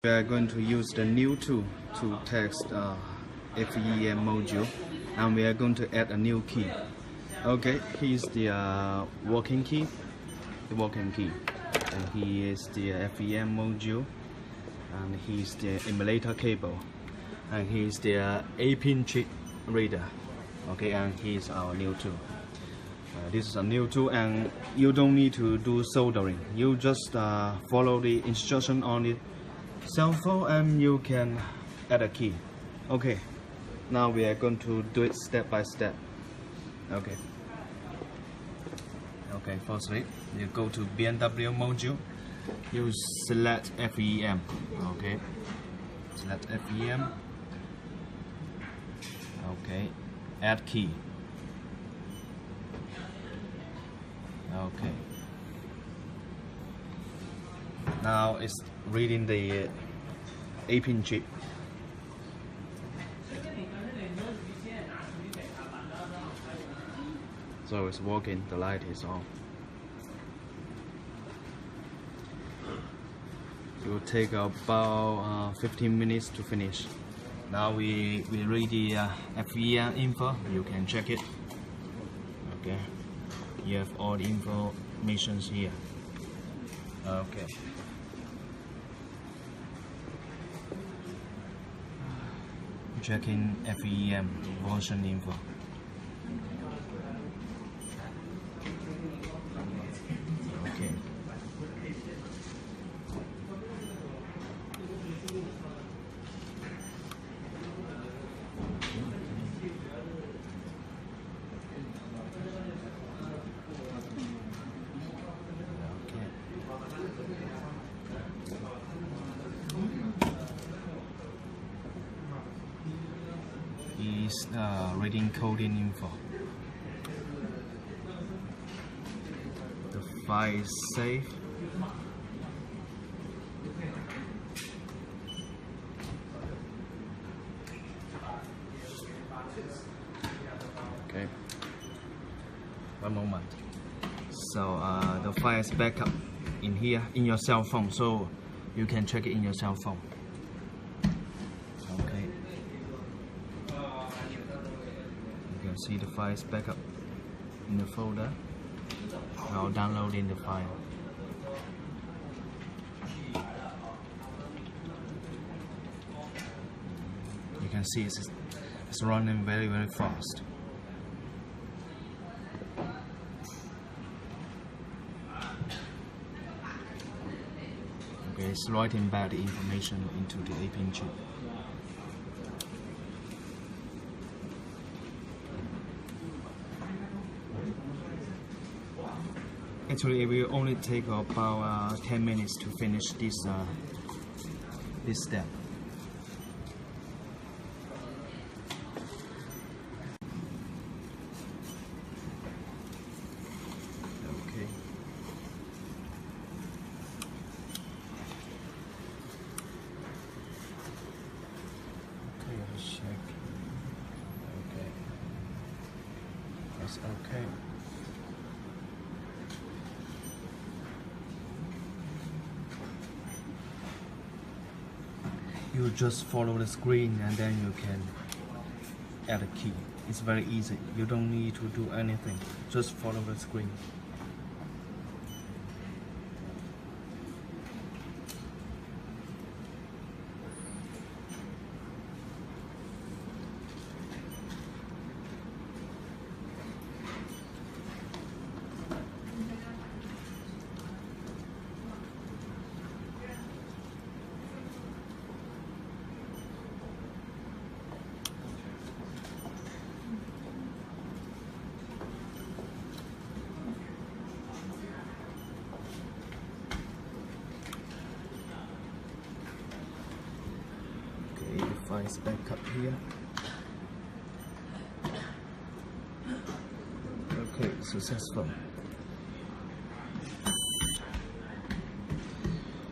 We are going to use the new tool to text FEM module, and we are going to add a new key. Okay, here's the working key, and here is the FEM module, and here's the emulator cable, and here's the 8-pin chip reader. Okay, and here's our new tool. This is a new tool, and you don't need to do soldering. You just follow the instruction on it cell phone and you can add a key. Okay, now we are going to do it step by step. Okay, firstly you go to BMW module, you select FEM. Okay, select FEM. Okay, add key. Okay, now it's reading the 8-pin chip. So it's working, the light is on. It will take about 15 minutes to finish. Now we read the FEM info, you can check it. Okay, you have all the informations here. Okay. Checking FEM version info. Okay. Is reading coding info. The file is saved. Okay, one moment. So the file is back up in here in your cell phone, so you can check it in your cell phone. See the files back up in the folder. Now downloading the file. You can see it's running very fast. Okay, it's writing back the information into the 8-pin chip. Actually, it will only take about 10 minutes to finish this step. Okay. Okay, let's check. Okay. That's okay. You just follow the screen and then you can add a key. It's very easy. You don't need to do anything. Just follow the screen. File is back up here. Okay, successful.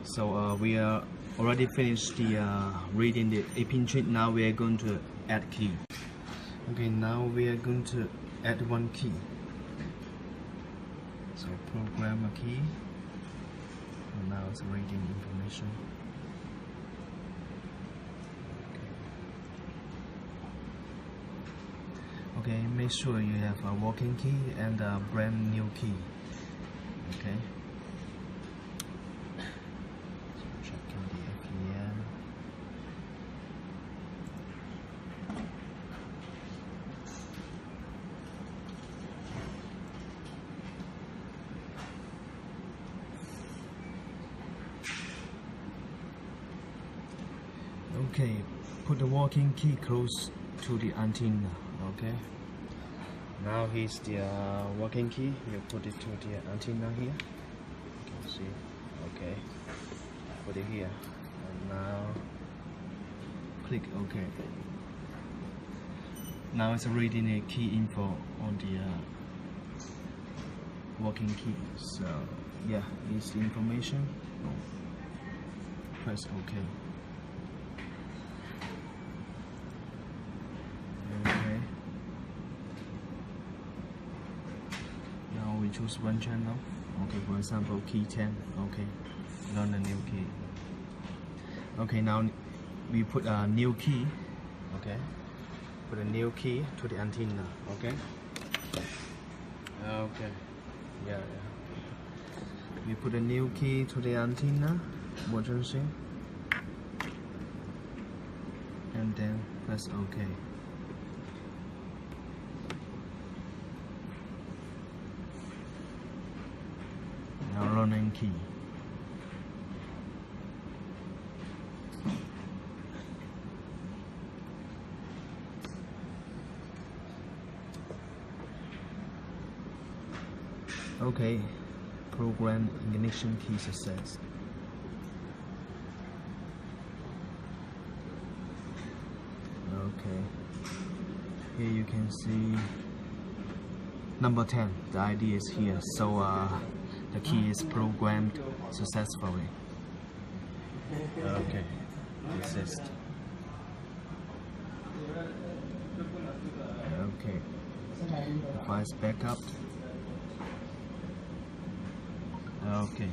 So we are already finished the reading the 8-pin chip. Now we are going to add key. Okay, now we are going to add one key. So program a key. And now it's reading information. make sure you have a working key and a brand new key. Okay. So checking the FEM. Okay, put the working key close to the antenna. Okay. Now here's the working key. You put it to the antenna here. You can see. Okay. Put it here. And now click OK. Now it's reading a key info on the working key. So yeah, it's the information. Press OK. Okay. Now we choose one channel. Okay, for example, key 10. Okay, learn a new key. Okay, now we put a new key. Okay, put a new key to the antenna. Okay. Okay. Yeah. We put a new key to the antenna. Emergency. And then press OK. Now running key. Okay, program ignition key success. Okay, here you can see number 10. The ID is here, so the key is programmed successfully. Okay, desist. Okay, device backup. Okay.